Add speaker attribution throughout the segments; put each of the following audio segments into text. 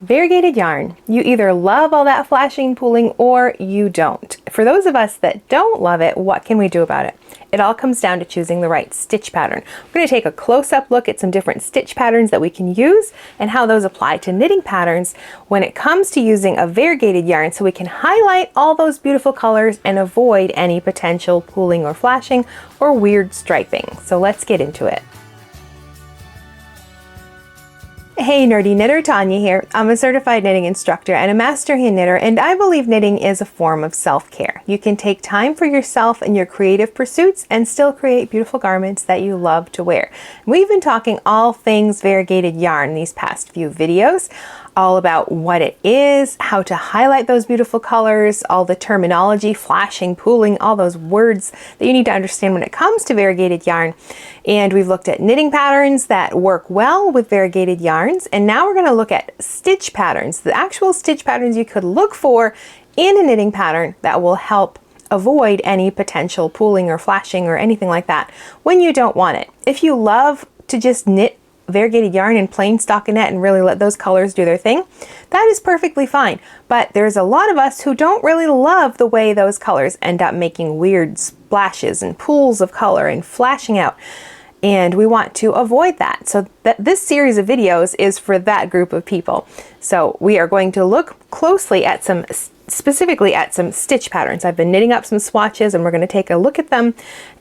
Speaker 1: Variegated yarn. You either love all that flashing, pooling, or you don't. For those of us that don't love it, what can we do about it? It all comes down to choosing the right stitch pattern. We're going to take a close-up look at some different stitch patterns that we can use and how those apply to knitting patterns when it comes to using a variegated yarn, so we can highlight all those beautiful colors and avoid any potential pooling or flashing or weird striping. So let's get into it. Hey nerdy knitter, Tanya here. I'm a certified knitting instructor and a master hand knitter, and I believe knitting is a form of self-care. You can take time for yourself and your creative pursuits and still create beautiful garments that you love to wear. We've been talking all things variegated yarn these past few videos, all about what it is, how to highlight those beautiful colors, all the terminology, flashing, pooling, all those words that you need to understand when it comes to variegated yarn. And we've looked at knitting patterns that work well with variegated yarns, and now we're going to look at stitch patterns, the actual stitch patterns you could look for in a knitting pattern that will help avoid any potential pooling or flashing or anything like that when you don't want it. If you love to just knit variegated yarn in plain stockinette and really let those colors do their thing, that is perfectly fine. But there's a lot of us who don't really love the way those colors end up making weird splashes and pools of color and flashing out. And we want to avoid that. So this series of videos is for that group of people. So we are going to look closely at specifically at some stitch patterns. I've been knitting up some swatches and we're going to take a look at them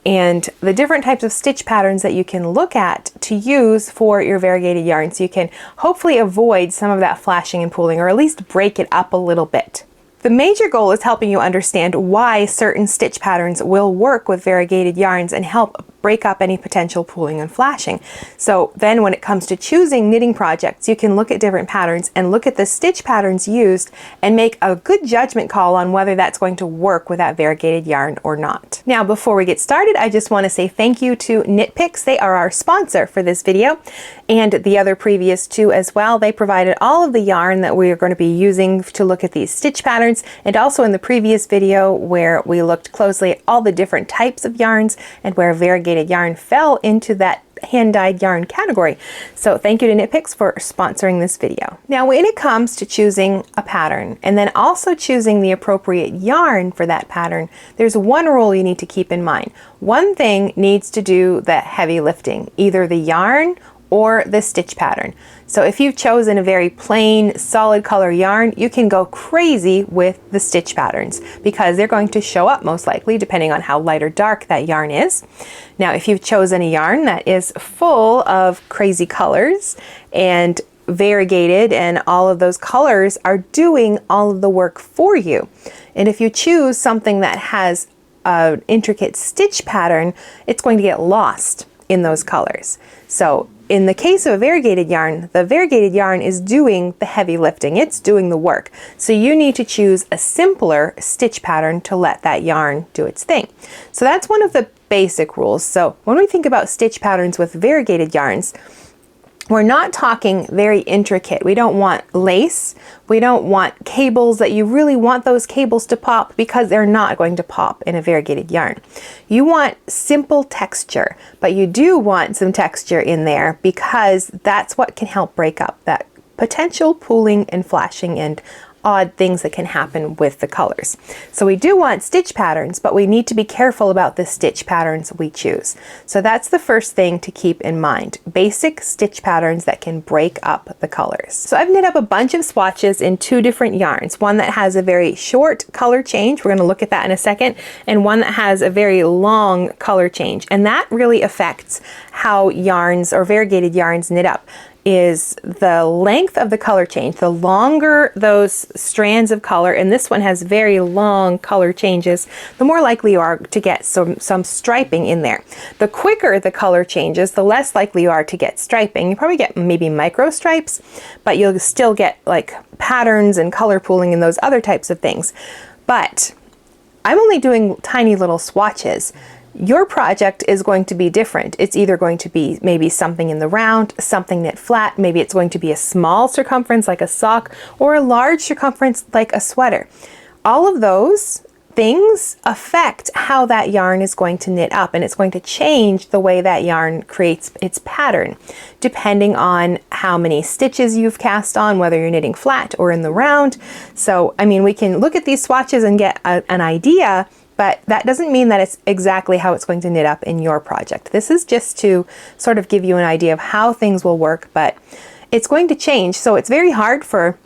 Speaker 1: and the different types of stitch patterns that you can look at to use for your variegated yarn, so you can hopefully avoid some of that flashing and pooling, or at least break it up a little bit. The major goal is helping you understand why certain stitch patterns will work with variegated yarns and help break up any potential pooling and flashing. So then when it comes to choosing knitting projects, you can look at different patterns and look at the stitch patterns used and make a good judgment call on whether that's going to work with that variegated yarn or not. Now, before we get started, I just want to say thank you to Knit Picks. They are our sponsor for this video and the other previous two as well. They provided all of the yarn that we are going to be using to look at these stitch patterns, and also in the previous video where we looked closely at all the different types of yarns and where variegated yarn fell into that hand-dyed yarn category. So thank you to Knit Picks for sponsoring this video. Now, when it comes to choosing a pattern and then also choosing the appropriate yarn for that pattern, there's one rule you need to keep in mind. One thing needs to do the heavy lifting, either the yarn or the stitch pattern. So if you've chosen a very plain, solid color yarn, you can go crazy with the stitch patterns because they're going to show up most likely depending on how light or dark that yarn is. Now, if you've chosen a yarn that is full of crazy colors and variegated and all of those colors are doing all of the work for you, and if you choose something that has an intricate stitch pattern, it's going to get lost in those colors. So in the case of a variegated yarn, the variegated yarn is doing the heavy lifting. It's doing the work. So you need to choose a simpler stitch pattern to let that yarn do its thing. So that's one of the basic rules. So when we think about stitch patterns with variegated yarns, we're not talking very intricate. We don't want lace. We don't want cables that you really want those cables to pop, because they're not going to pop in a variegated yarn. You want simple texture, but you do want some texture in there because that's what can help break up that potential pooling and flashing and odd things that can happen with the colors. So we do want stitch patterns, but we need to be careful about the stitch patterns we choose. So that's the first thing to keep in mind. Basic stitch patterns that can break up the colors. So I've knit up a bunch of swatches in two different yarns. One that has a very short color change, we're going to look at that in a second, and one that has a very long color change. And that really affects how yarns or variegated yarns knit up. Is the length of the color change. The longer those strands of color, and this one has very long color changes, the more likely you are to get some striping in there. The quicker the color changes, the less likely you are to get striping. You probably get maybe micro stripes, but you'll still get like patterns and color pooling and those other types of things. But I'm only doing tiny little swatches. Your project is going to be different. It's either going to be maybe something in the round, something knit flat, maybe it's going to be a small circumference like a sock, or a large circumference like a sweater. All of those things affect how that yarn is going to knit up, and it's going to change the way that yarn creates its pattern depending on how many stitches you've cast on, whether you're knitting flat or in the round. So I mean, we can look at these swatches and get an idea, but that doesn't mean that it's exactly how it's going to knit up in your project. This is just to sort of give you an idea of how things will work, but it's going to change. So it's very hard for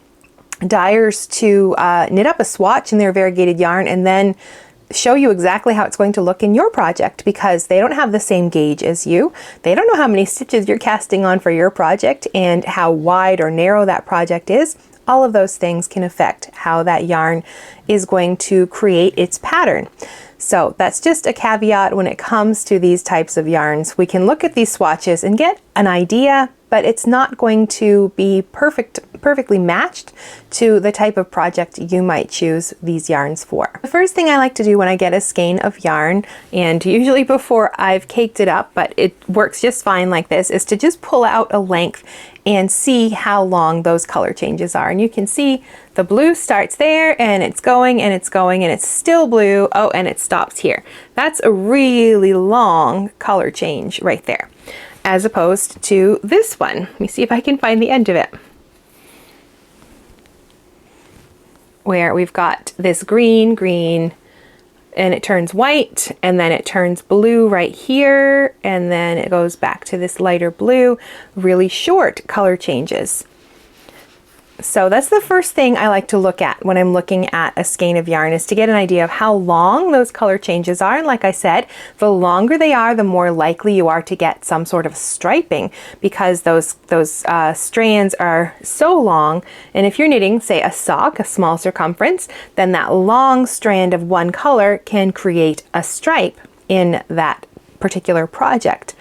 Speaker 1: dyers to knit up a swatch in their variegated yarn and then show you exactly how it's going to look in your project, because they don't have the same gauge as you. They don't know how many stitches you're casting on for your project and how wide or narrow that project is. All of those things can affect how that yarn is going to create its pattern. So that's just a caveat when it comes to these types of yarns. We can look at these swatches and get an idea, but it's not going to be perfectly matched to the type of project you might choose these yarns for. The first thing I like to do when I get a skein of yarn, and usually before I've caked it up, but it works just fine like this, is to just pull out a length and see how long those color changes are. And you can see the blue starts there and it's going and it's going and it's still blue. Oh, and it stops here. That's a really long color change right there, as opposed to this one. Let me see if I can find the end of it, where we've got this green, and it turns white, and then it turns blue right here, and then it goes back to this lighter blue. Really short color changes. So that's the first thing I like to look at when I'm looking at a skein of yarn, is to get an idea of how long those color changes are. And like I said, the longer they are, the more likely you are to get some sort of striping, because those strands are so long. And if you're knitting, say, a sock, a small circumference, then that long strand of one color can create a stripe in that particular project.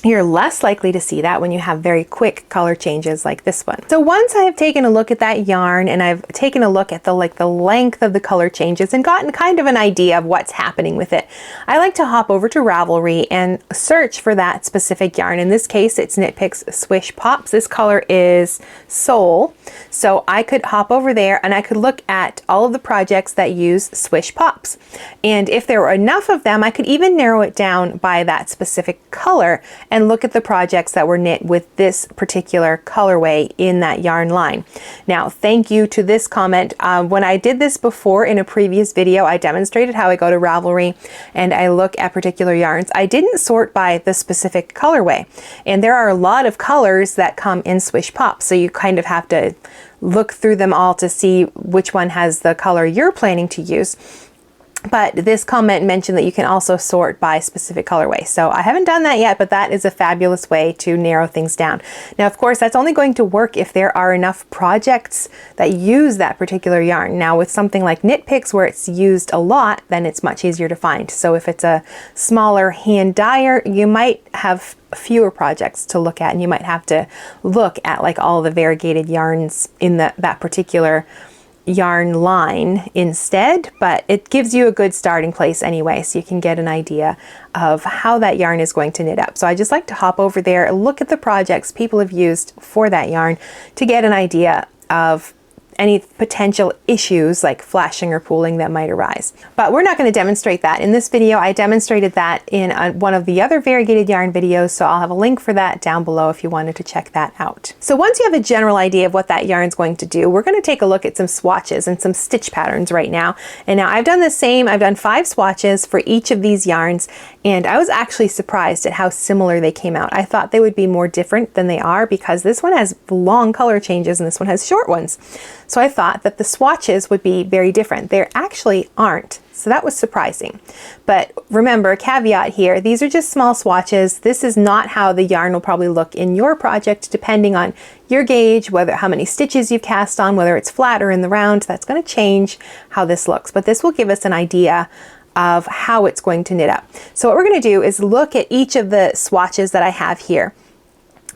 Speaker 1: You're less likely to see that when you have very quick color changes like this one. So once I have taken a look at that yarn and I've taken a look at the length of the color changes and gotten kind of an idea of what's happening with it, I like to hop over to Ravelry and search for that specific yarn. In this case, it's Knit Picks Swish Pops. This color is Soul. So I could hop over there and I could look at all of the projects that use Swish Pops. And if there were enough of them, I could even narrow it down by that specific color and look at the projects that were knit with this particular colorway in that yarn line. Now, thank you to this comment. When I did this before in a previous video, I demonstrated how I go to Ravelry and I look at particular yarns. I didn't sort by the specific colorway, and there are a lot of colors that come in Swish Pops, so you kind of have to look through them all to see which one has the color you're planning to use. But this comment mentioned that you can also sort by specific colorway. So I haven't done that yet, but that is a fabulous way to narrow things down. Now, of course, that's only going to work if there are enough projects that use that particular yarn. Now, with something like Knit Picks, where it's used a lot, then it's much easier to find. So if it's a smaller hand dyer, you might have fewer projects to look at, and you might have to look at like all the variegated yarns in that particular yarn line instead, but it gives you a good starting place anyway, so you can get an idea of how that yarn is going to knit up. So I just like to hop over there, look at the projects people have used for that yarn to get an idea of any potential issues like flashing or pooling that might arise. But we're not going to demonstrate that in this video. I demonstrated that in one of the other variegated yarn videos, so I'll have a link for that down below if you wanted to check that out. So once you have a general idea of what that yarn's going to do, we're going to take a look at some swatches and some stitch patterns right now. And now I've done the same. I've done 5 swatches for each of these yarns, and I was actually surprised at how similar they came out. I thought they would be more different than they are, because this one has long color changes and this one has short ones. So I thought that the swatches would be very different. They actually aren't. So that was surprising. But remember, caveat here, these are just small swatches. This is not how the yarn will probably look in your project, depending on your gauge, how many stitches you've cast on, whether it's flat or in the round. That's going to change how this looks. But this will give us an idea of how it's going to knit up. So what we're going to do is look at each of the swatches that I have here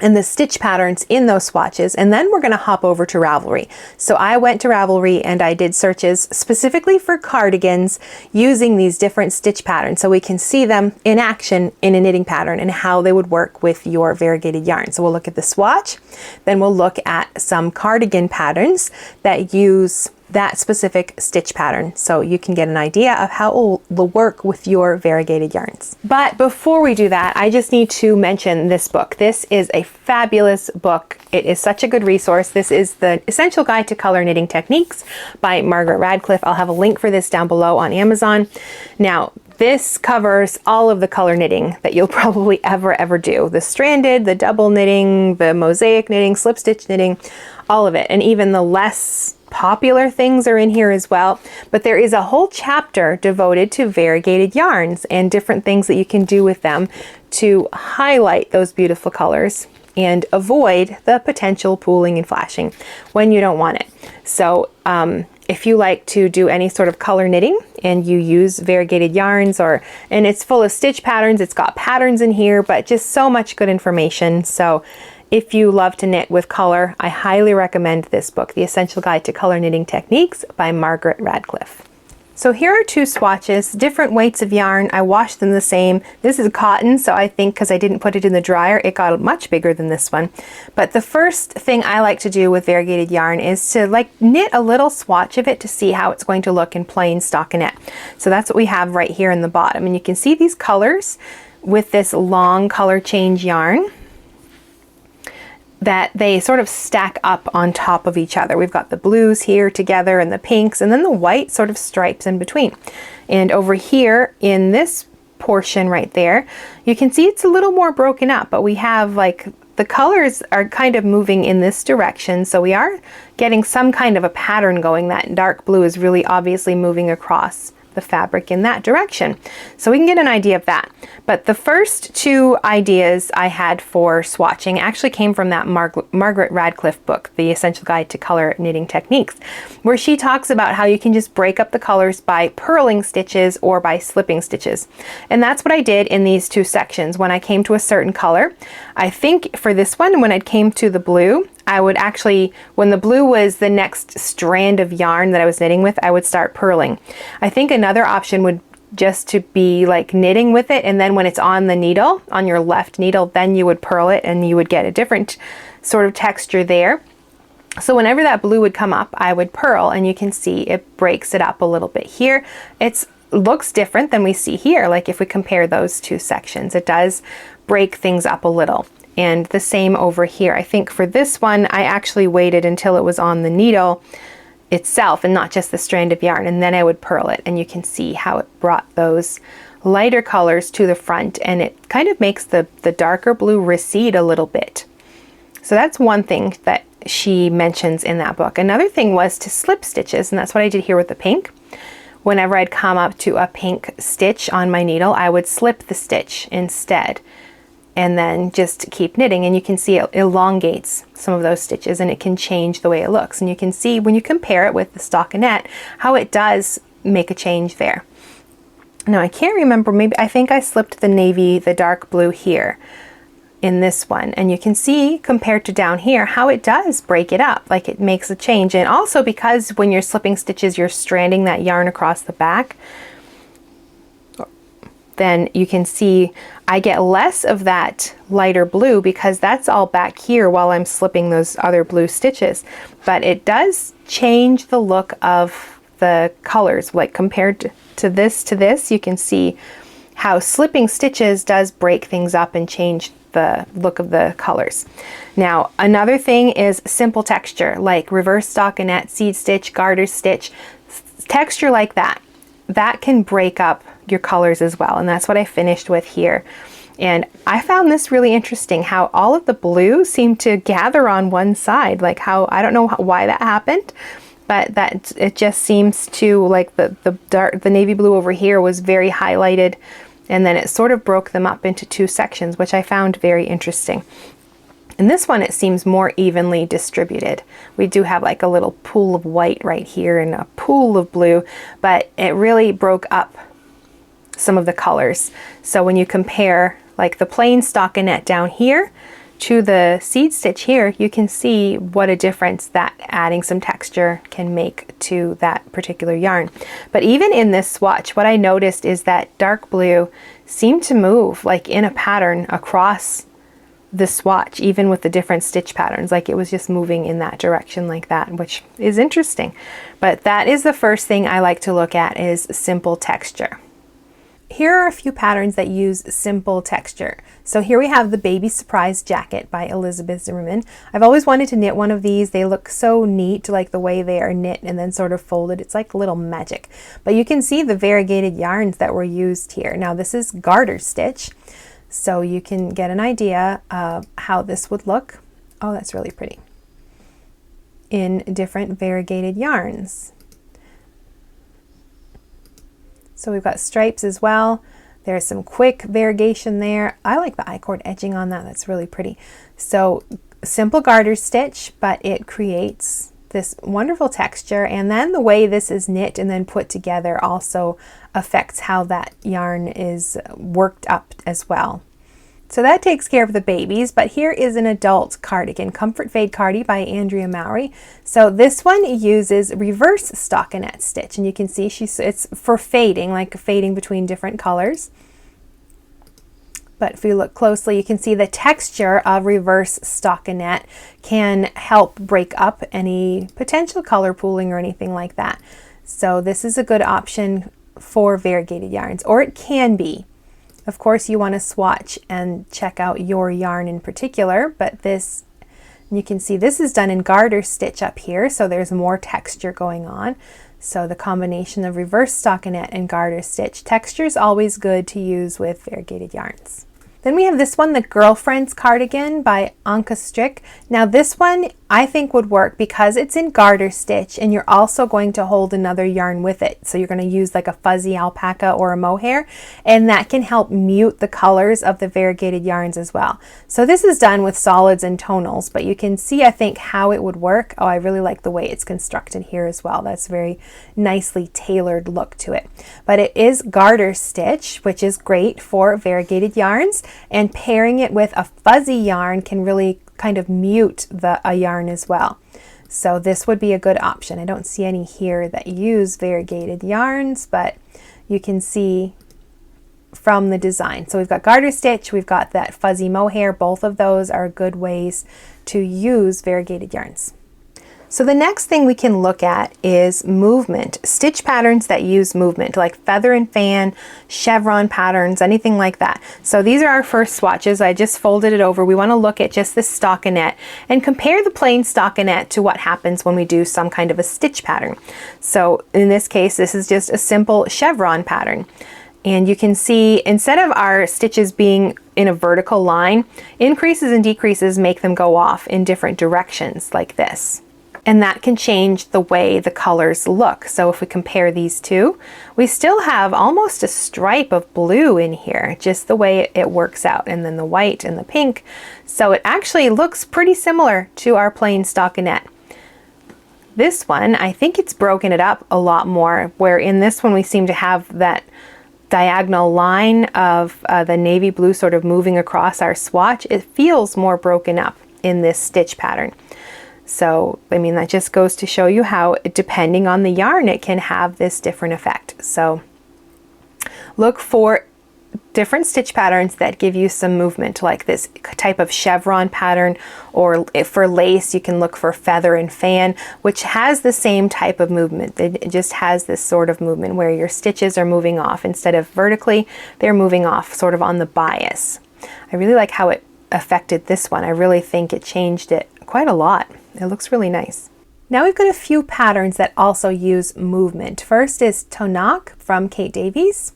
Speaker 1: and the stitch patterns in those swatches, and then we're going to hop over to Ravelry. So I went to Ravelry and I did searches specifically for cardigans using these different stitch patterns, so we can see them in action in a knitting pattern and how they would work with your variegated yarn. So we'll look at the swatch, then we'll look at some cardigan patterns that use that specific stitch pattern, so you can get an idea of how it will work with your variegated yarns. But before we do that, I just need to mention this book. This is a fabulous book. It is such a good resource. This is the Essential Guide to Color Knitting Techniques by Margaret Radcliffe. I'll have a link for this down below on Amazon. Now, this covers all of the color knitting that you'll probably ever do. The stranded, the double knitting, the mosaic knitting, slip stitch knitting, all of it. And even the less popular things are in here as well. But there is a whole chapter devoted to variegated yarns and different things that you can do with them to highlight those beautiful colors and avoid the potential pooling and flashing when you don't want it. So if you like to do any sort of color knitting and you use variegated yarns, and it's full of stitch patterns, it's got patterns in here, but just so much good information. So if you love to knit with color, I highly recommend this book, The Essential Guide to Color Knitting Techniques by Margaret Radcliffe. So here are two swatches, different weights of yarn. I washed them the same. This is cotton, so I think because I didn't put it in the dryer, it got much bigger than this one. But the first thing I like to do with variegated yarn is to knit a little swatch of it to see how it's going to look in plain stockinette. So that's what we have right here in the bottom. And you can see these colors with this long color change yarn, that they sort of stack up on top of each other. We've got the blues here together and the pinks, and then the white sort of stripes in between. And over here in this portion right there, you can see it's a little more broken up, but we have the colors are kind of moving in this direction. So we are getting some kind of a pattern going. That dark blue is really obviously moving across the fabric in that direction. So we can get an idea of that. But the first two ideas I had for swatching actually came from that Margaret Radcliffe book, The Essential Guide to Color Knitting Techniques, where she talks about how you can just break up the colors by purling stitches or by slipping stitches. And that's what I did in these two sections. When I came to a certain color, I think for this one, when I came to the blue, I would actually, when the blue was the next strand of yarn that I was knitting with, I would start purling. I think another option would just to be knitting with it, and then when it's on the needle, on your left needle, then you would purl it and you would get a different sort of texture there. So whenever that blue would come up, I would purl, and you can see it breaks it up a little bit here. It looks different than we see here. If we compare those two sections, it does break things up a little. And the same over here. I think for this one, I actually waited until it was on the needle itself and not just the strand of yarn, and then I would purl it, and you can see how it brought those lighter colors to the front, and it kind of makes the darker blue recede a little bit. So that's one thing that she mentions in that book. Another thing was to slip stitches, and that's what I did here with the pink. Whenever I'd come up to a pink stitch on my needle, I would slip the stitch instead, and then just keep knitting, and you can see it elongates some of those stitches, and it can change the way it looks. And you can see when you compare it with the stockinette how it does make a change there. Now I can't remember, I think I slipped the dark blue here in this one, and you can see compared to down here how it does break it up, it makes a change. And also because when you're slipping stitches, you're stranding that yarn across the back, then you can see I get less of that lighter blue because that's all back here while I'm slipping those other blue stitches. But it does change the look of the colors, compared to this, you can see how slipping stitches does break things up and change the look of the colors. Now, another thing is simple texture, like reverse stockinette, seed stitch, garter stitch, texture like that. That can break up your colors as well, and that's what I finished with here. And I found this really interesting, how all of the blue seemed to gather on one side, how I don't know why that happened, but that it just seems to the navy blue over here was very highlighted, and then it sort of broke them up into two sections, which I found very interesting. In this one, it seems more evenly distributed. We do have a little pool of white right here and a pool of blue, but it really broke up some of the colors. So when you compare the plain stockinette down here to the seed stitch here, you can see what a difference that adding some texture can make to that particular yarn. But even in this swatch, what I noticed is that dark blue seemed to move in a pattern across the swatch, even with the different stitch patterns, like it was just moving in that direction like that, which is interesting. But that is the first thing I like to look at, is simple texture. Here are a few patterns that use simple texture. So here we have the Baby Surprise Jacket by Elizabeth Zimmermann. I've always wanted to knit one of these. They look so neat, like the way they are knit and then sort of folded. It's like little magic. But you can see the variegated yarns that were used here. Now this is garter stitch, so you can get an idea of how this would look. Oh, that's really pretty. In different variegated yarns. So we've got stripes as well. There's some quick variegation there. I like the I-cord edging on that. That's really pretty. So simple garter stitch, but it creates this wonderful texture. And then the way this is knit and then put together also affects how that yarn is worked up as well. So that takes care of the babies, but here is an adult cardigan, Comfort Fade Cardi by Andrea Mowry. So this one uses reverse stockinette stitch, and you can see it's for fading, like fading between different colors. But if you look closely, you can see the texture of reverse stockinette can help break up any potential color pooling or anything like that. So this is a good option for variegated yarns, or it can be. Of course, you want to swatch and check out your yarn in particular, but this, you can see this is done in garter stitch up here, so there's more texture going on. So the combination of reverse stockinette and garter stitch, texture is always good to use with variegated yarns. Then we have this one, the Girlfriend's Cardigan by Ankestrick. Now this one I think would work because it's in garter stitch and you're also going to hold another yarn with it. So you're going to use like a fuzzy alpaca or a mohair, and that can help mute the colors of the variegated yarns as well. So this is done with solids and tonals, but you can see I think how it would work. Oh, I really like the way it's constructed here as well. That's very nicely tailored look to it. But it is garter stitch, which is great for variegated yarns, and pairing it with a fuzzy yarn can really kind of mute a yarn as well. So this would be a good option. I don't see any here that use variegated yarns, but you can see from the design. So we've got garter stitch, we've got that fuzzy mohair. Both of those are good ways to use variegated yarns. So the next thing we can look at is movement, stitch patterns that use movement, like feather and fan, chevron patterns, anything like that. So these are our first swatches. I just folded it over. We want to look at just the stockinette and compare the plain stockinette to what happens when we do some kind of a stitch pattern. So in this case, this is just a simple chevron pattern. And you can see instead of our stitches being in a vertical line, increases and decreases make them go off in different directions like this. And that can change the way the colors look. So if we compare these two, we still have almost a stripe of blue in here, just the way it works out, and then the white and the pink. So it actually looks pretty similar to our plain stockinette. This one, I think it's broken it up a lot more, where in this one we seem to have that diagonal line of the navy blue sort of moving across our swatch. It feels more broken up in this stitch pattern. So, I mean, that just goes to show you how, depending on the yarn, it can have this different effect. So look for different stitch patterns that give you some movement, like this type of chevron pattern, or for lace, you can look for feather and fan, which has the same type of movement. It just has this sort of movement where your stitches are moving off. Instead of vertically, they're moving off sort of on the bias. I really like how it affected this one. I really think it changed it quite a lot. It looks really nice. Now we've got a few patterns that also use movement. First is Tonnach from Kate Davies.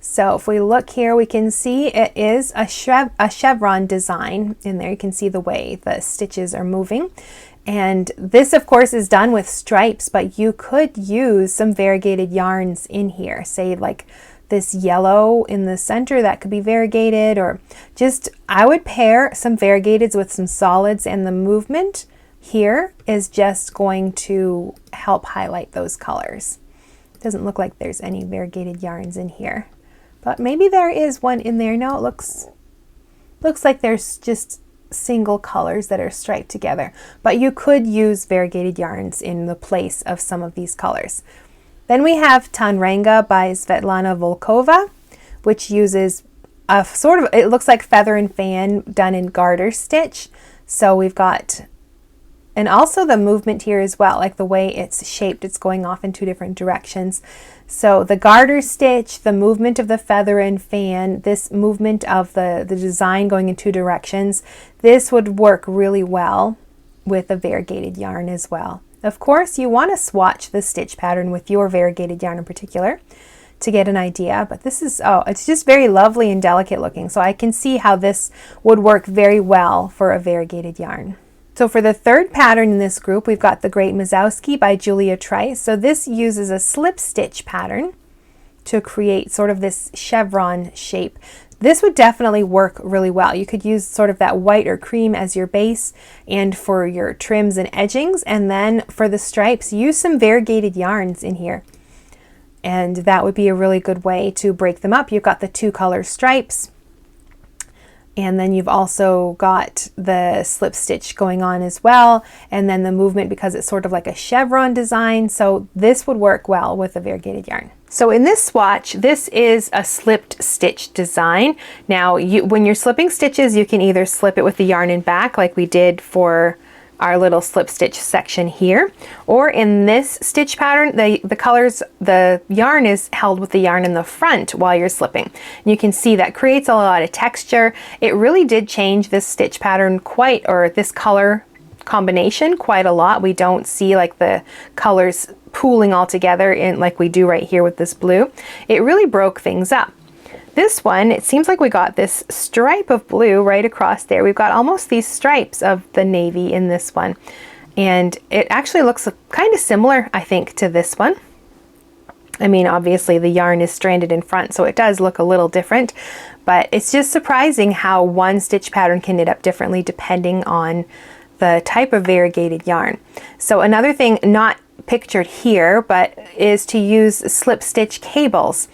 Speaker 1: So if we look here, we can see it is a chevron design in there. You can see the way the stitches are moving. And this, of course, is done with stripes, but you could use some variegated yarns in here, say like this yellow in the center, that could be variegated, or just, I would pair some variegateds with some solids, and the movement here is just going to help highlight those colors. Doesn't look like there's any variegated yarns in here, but maybe there is one in there. No, it looks like there's just single colors that are striped together, but you could use variegated yarns in the place of some of these colors. Then we have Tanrenga by Svetlana Volkova, which uses a sort of, it looks like feather and fan done in garter stitch. So we've got, and also the movement here as well, like the way it's shaped, it's going off in two different directions. So the garter stitch, the movement of the feather and fan, this movement of the design going in two directions, this would work really well with a variegated yarn as well. Of course, you want to swatch the stitch pattern with your variegated yarn in particular to get an idea, but this is, oh, it's just very lovely and delicate looking. So I can see how this would work very well for a variegated yarn. So for the third pattern in this group, we've got the Great Missowski by Julia Trice. So this uses a slip stitch pattern to create sort of this chevron shape. This would definitely work really well. You could use sort of that white or cream as your base and for your trims and edgings. And then for the stripes, use some variegated yarns in here. And that would be a really good way to break them up. You've got the two color stripes. And then you've also got the slip stitch going on as well. And then the movement, because it's sort of like a chevron design. So this would work well with a variegated yarn. So in this swatch, this is a slipped stitch design. Now, when you're slipping stitches, you can either slip it with the yarn in back like we did for our little slip stitch section here, or in this stitch pattern, the colors, the yarn is held with the yarn in the front while you're slipping. And you can see that creates a lot of texture. It really did change this stitch pattern quite, or this color combination quite a lot. We don't see like the colors pooling all together in like we do right here with this blue. It really broke things up. This one, it seems like we got this stripe of blue right across there. We've got almost these stripes of the navy in this one. And it actually looks kind of similar, I think, to this one. I mean, obviously the yarn is stranded in front, so it does look a little different. But it's just surprising how one stitch pattern can knit up differently depending on the type of variegated yarn. So another thing not pictured here, but is to use slip stitch cables.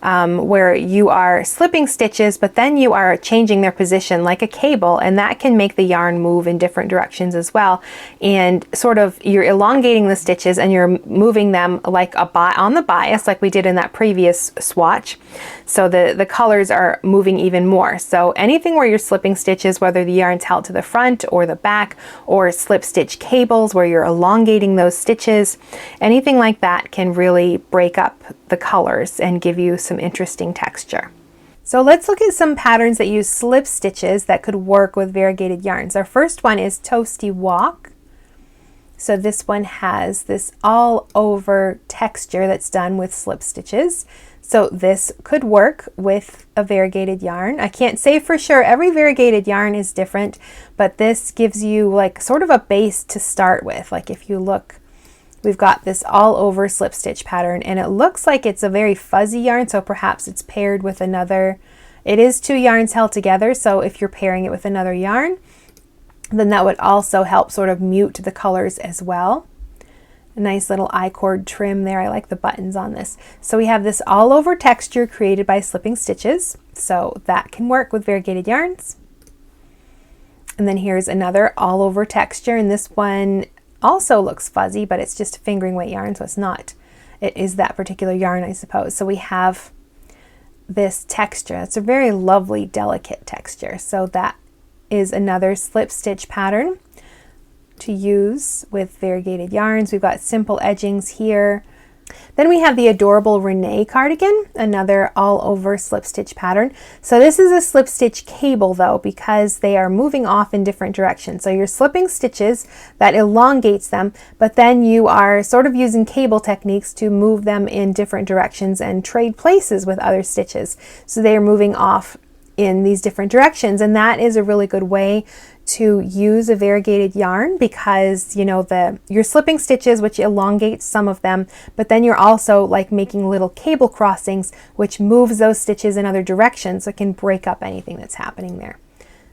Speaker 1: Where you are slipping stitches, but then you are changing their position like a cable, and that can make the yarn move in different directions as well. And sort of you're elongating the stitches and you're moving them like on the bias, like we did in that previous swatch. So the colors are moving even more. So anything where you're slipping stitches, whether the yarn's held to the front or the back, or slip stitch cables where you're elongating those stitches, anything like that can really break up the colors and give you some interesting texture. So let's look at some patterns that use slip stitches that could work with variegated yarns. Our first one is Toasty Walk. So this one has this all over texture that's done with slip stitches. So this could work with a variegated yarn. I can't say for sure, every variegated yarn is different, but this gives you like sort of a base to start with. Like if you look, we've got this all over slip stitch pattern, and it looks like it's a very fuzzy yarn, so perhaps it's paired with another. It is two yarns held together, so if you're pairing it with another yarn, then that would also help sort of mute the colors as well. A nice little I-cord trim there. I like the buttons on this. So we have this all over texture created by slipping stitches, so that can work with variegated yarns. And then here's another all over texture, and this one also looks fuzzy, but it's just fingering weight yarn, so it's not. It is that particular yarn, I suppose. So we have this texture. It's a very lovely, delicate texture. So that is another slip stitch pattern to use with variegated yarns. We've got simple edgings here. Then we have the adorable Renee cardigan, another all over slip stitch pattern. So this is a slip stitch cable though, because they are moving off in different directions. So you're slipping stitches that elongates them, but then you are sort of using cable techniques to move them in different directions and trade places with other stitches. So they are moving off in these different directions, and that is a really good way to use a variegated yarn, because you know you're slipping stitches, which elongates some of them, but then you're also like making little cable crossings which moves those stitches in other directions, so it can break up anything that's happening there.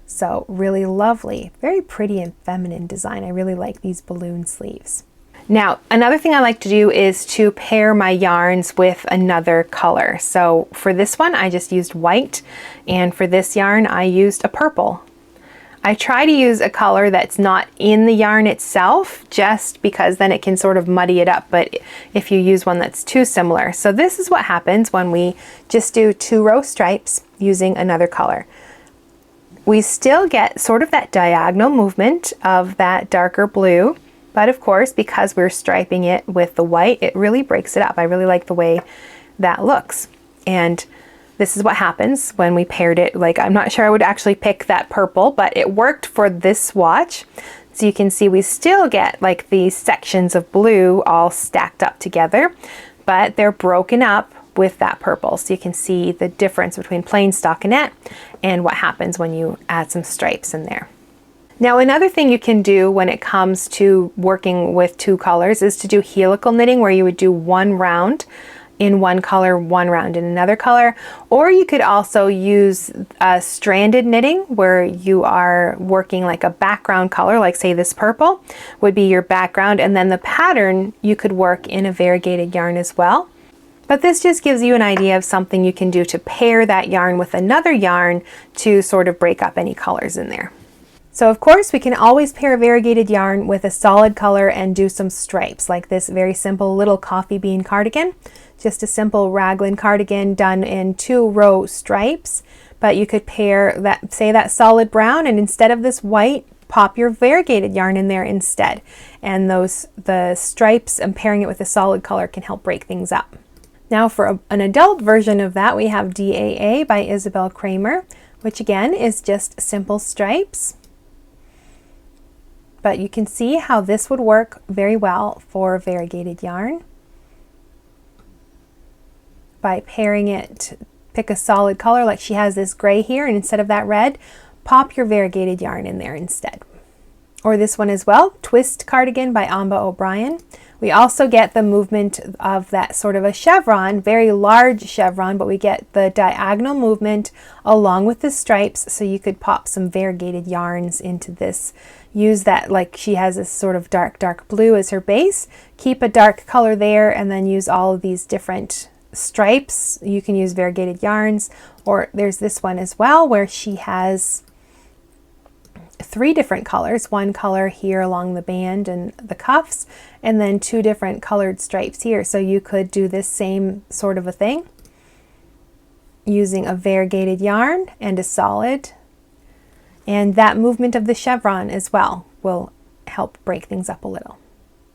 Speaker 1: So really lovely, very pretty and feminine design. I really like these balloon sleeves. Now, another thing I like to do is to pair my yarns with another color. So for this one, I just used white, and for this yarn, I used a purple. I try to use a color that's not in the yarn itself, just because then it can sort of muddy it up, but if you use one that's too similar. So this is what happens when we just do 2 row stripes using another color. We still get sort of that diagonal movement of that darker blue, but of course, because we're striping it with the white, it really breaks it up. I really like the way that looks. And this is what happens when we paired it. Like, I'm not sure I would actually pick that purple, but it worked for this swatch. So you can see we still get like these sections of blue all stacked up together, but they're broken up with that purple. So you can see the difference between plain stockinette and what happens when you add some stripes in there. Now, another thing you can do when it comes to working with 2 colors is to do helical knitting, where you would do 1 round in one color, 1 round in another color. Or you could also use stranded knitting, where you are working like a background color, like say this purple would be your background, and then the pattern you could work in a variegated yarn as well. But this just gives you an idea of something you can do to pair that yarn with another yarn to sort of break up any colors in there. So of course we can always pair a variegated yarn with a solid color and do some stripes, like this very simple little coffee bean cardigan. Just a simple raglan cardigan done in 2 row stripes. But you could pair that, say that solid brown, and instead of this white, pop your variegated yarn in there instead. And the stripes and pairing it with a solid color can help break things up. Now for an adult version of that, we have DAA by Isabell Kraemer, which again is just simple stripes. But you can see how this would work very well for variegated yarn. By pairing it, pick a solid color, like she has this gray here, and instead of that red, pop your variegated yarn in there instead. Or this one as well, Twist Cardigan by Ambah O'Brien. We also get the movement of that sort of a chevron, very large chevron, but we get the diagonal movement along with the stripes, so you could pop some variegated yarns into this. Use that, like she has this sort of dark blue as her base. Keep a dark color there, and then use all of these different stripes. You can use variegated yarns, or there's this one as well where she has 3 different colors, 1 color here along the band and the cuffs, and then 2 different colored stripes here. So you could do this same sort of a thing using a variegated yarn and a solid, and that movement of the chevron as well will help break things up a little.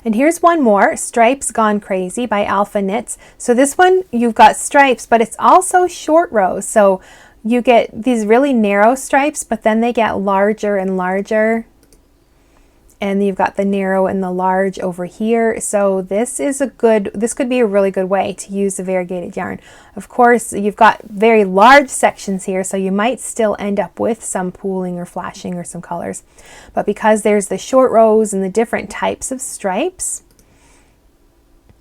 Speaker 1: And here's one more, Stripes Gone Crazy by Alfa Knits. So this one, you've got stripes, but it's also short rows. So you get these really narrow stripes, but then they get larger and larger. And you've got the narrow and the large over here. So this could be a really good way to use the variegated yarn. Of course, you've got very large sections here, so you might still end up with some pooling or flashing or some colors. But because there's the short rows and the different types of stripes,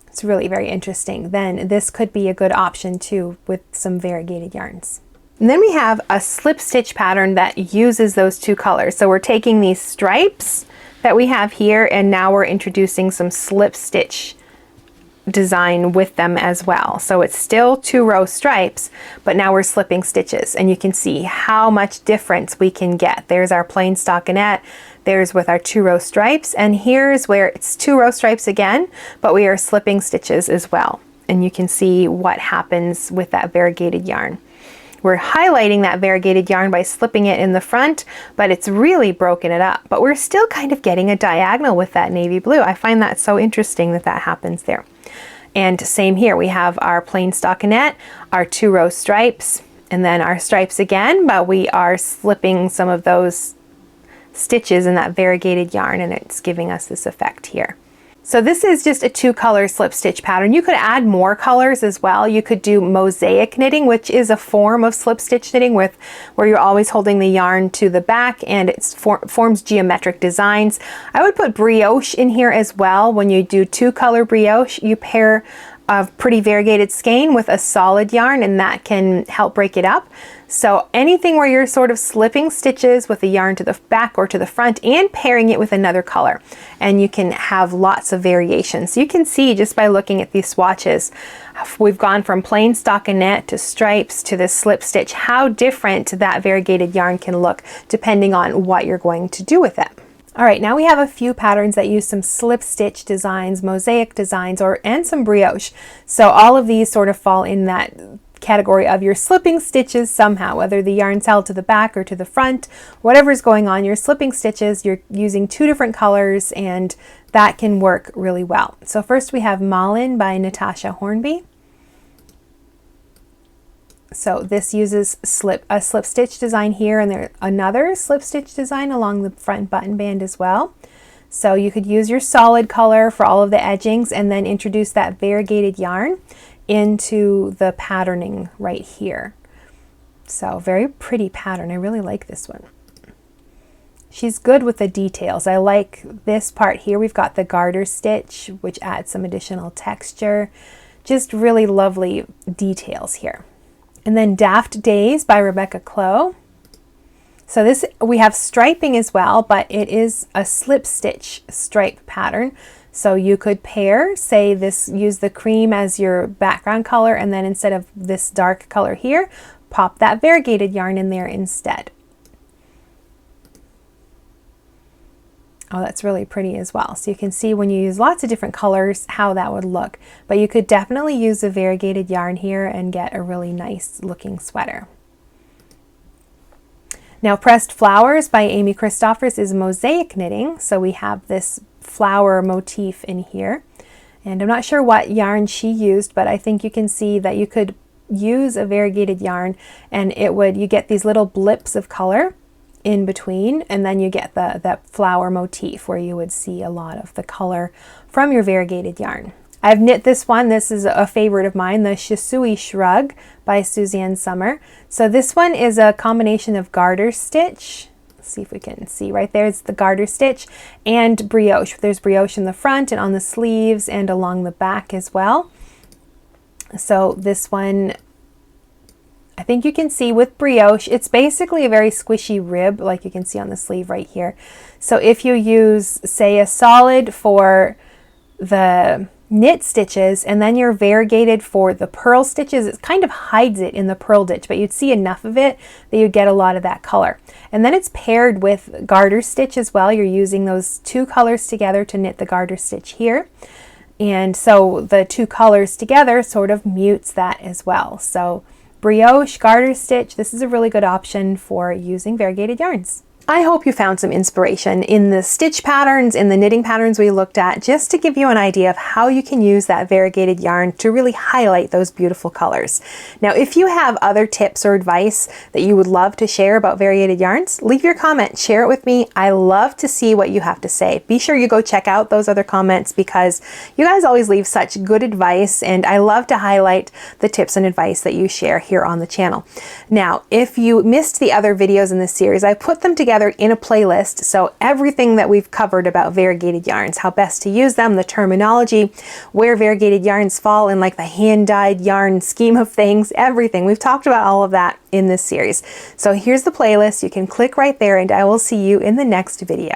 Speaker 1: it's really very interesting. Then this could be a good option too with some variegated yarns. And then we have a slip stitch pattern that uses those 2 colors. So we're taking these stripes that we have here, and now we're introducing some slip stitch design with them as well. So it's still 2 row stripes, but now we're slipping stitches, and you can see how much difference we can get. There's our plain stockinette, there's with our 2 row stripes, and here's where it's 2 row stripes again, but we are slipping stitches as well. And you can see what happens with that variegated yarn. We're highlighting that variegated yarn by slipping it in the front, but it's really broken it up. But we're still kind of getting a diagonal with that navy blue. I find that so interesting that that happens there. And same here, we have our plain stockinette, our 2 row stripes, and then our stripes again, but we are slipping some of those stitches in that variegated yarn, and it's giving us this effect here. So this is just a 2 color slip stitch pattern. You could add more colors as well. You could do mosaic knitting, which is a form of slip stitch knitting where you're always holding the yarn to the back and it forms geometric designs. I would put brioche in here as well. When you do 2 color brioche, you pair a pretty variegated skein with a solid yarn, and that can help break it up. So anything where you're sort of slipping stitches with the yarn to the back or to the front and pairing it with another color. And you can have lots of variations. So you can see just by looking at these swatches, we've gone from plain stockinette to stripes to this slip stitch, how different that variegated yarn can look depending on what you're going to do with it. All right, now we have a few patterns that use some slip stitch designs, mosaic designs, and some brioche. So all of these sort of fall in that category of you're slipping stitches somehow, whether the yarn's held to the back or to the front, whatever's going on, you're slipping stitches, you're using two different colors, and that can work really well. So first we have Malin by Natasha Hornby. So this uses a slip stitch design here, and there's another slip stitch design along the front button band as well. So you could use your solid color for all of the edgings and then introduce that variegated yarn into the patterning right here. So very pretty pattern. I really like this one. She's good with the details. I like this part here. We've got the garter stitch, which adds some additional texture. Just really lovely details here. And then Daft Days by Rebecca Clow. So this, we have striping as well, but it is a slip stitch stripe pattern. So you could pair, say this, use the cream as your background color, and then instead of this dark color here, pop that variegated yarn in there instead. Oh, that's really pretty as well. So you can see when you use lots of different colors how that would look. But you could definitely use a variegated yarn here and get a really nice looking sweater. Now Pressed Flowers by Amy Christophers is mosaic knitting. So we have this flower motif in here. And I'm not sure what yarn she used, but I think you can see that you could use a variegated yarn and you get these little blips of color in between, and then you get that flower motif where you would see a lot of the color from your variegated yarn. I've knit this one. This is a favorite of mine, the Shisui Shrug by Suzanne Summer. So this one is a combination of garter stitch. Let's see if we can see right there. It's the garter stitch and brioche. There's brioche in the front and on the sleeves and along the back as well. So this one, I think you can see with brioche, it's basically a very squishy rib, like you can see on the sleeve right here. So if you use, say, a solid for the knit stitches and then you're variegated for the purl stitches, it kind of hides it in the purl ditch, but you'd see enough of it that you'd get a lot of that color. And then it's paired with garter stitch as well. You're using those two colors together to knit the garter stitch here. And so the two colors together sort of mutes that as well. So brioche, garter stitch, this is a really good option for using variegated yarns. I hope you found some inspiration in the stitch patterns, in the knitting patterns we looked at, just to give you an idea of how you can use that variegated yarn to really highlight those beautiful colors. Now, if you have other tips or advice that you would love to share about variegated yarns, leave your comment, share it with me. I love to see what you have to say. Be sure you go check out those other comments because you guys always leave such good advice, and I love to highlight the tips and advice that you share here on the channel. Now, if you missed the other videos in this series, I put them together in a playlist, so everything that we've covered about variegated yarns, how best to use them, the terminology, where variegated yarns fall in like the hand-dyed yarn scheme of things, everything. We've talked about all of that in this series. So here's the playlist. You can click right there and I will see you in the next video.